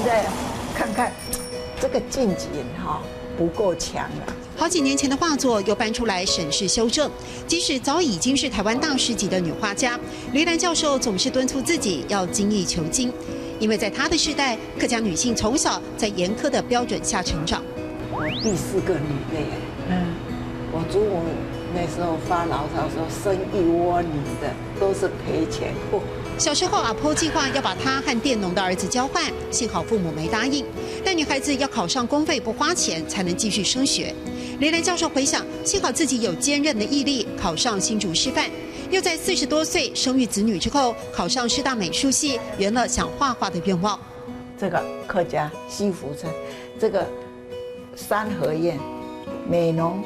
在看看这个近景哈不够强了。好几年前的画作又搬出来审视修正，即使早已经是台湾大师级的女画家，黎兰教授总是敦促自己要精益求精，因为在她的世代，客家女性从小在严苛的标准下成长。我第4个女的耶，我祖母那时候发牢骚说，生一窝女的都是赔钱货。小时候，阿婆计划要把她和佃农的儿子交换，幸好父母没答应。但女孩子要考上公费不花钱才能继续升学。黎兰教授回想，幸好自己有坚韧的毅力，考上新竹师范，又在40多岁生育子女之后，考上师大美术系，圆了想画画的愿望。这个客家西福村，这个三合院、美浓，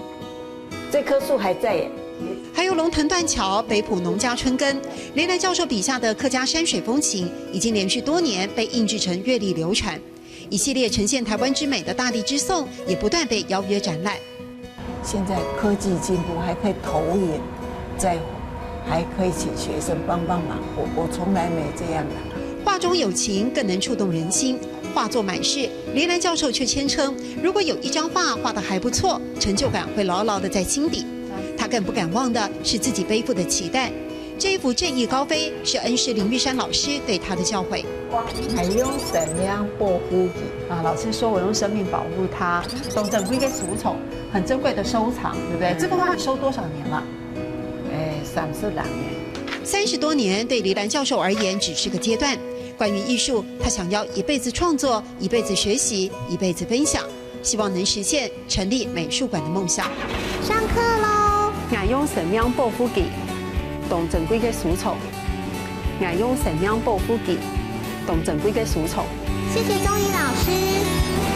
这棵树还在耶。还有龙腾断桥、北埔农家春耕，黎兰教授笔下的客家山水风情，已经连续多年被印制成乐历流传。一系列呈现台湾之美的大地之颂，也不断被邀约展览。现在科技进步，还可以投影，还可以请学生帮忙。我从来没这样的。画中有情，更能触动人心。画作满室，黎兰教授却谦称，如果有一张画画得还不错，成就感会牢牢地在心底。他更不敢忘的是自己背负的期待。这一幅《正义高飞》是恩师林玉山老师对他的教诲。还用怎样保护啊？老师说我用生命保护它，懂整归给属宠，很珍贵的收藏，对不对？这幅画收多少年了？32年。30多年对黎兰教授而言只是个阶段。关于艺术，他想要一辈子创作，一辈子学习，一辈子分享，希望能实现成立美术馆的梦想。上课喽！我用生命保护它，懂珍贵的属宠。我用生命保护它，懂珍贵的属宠。谢谢钟怡老师。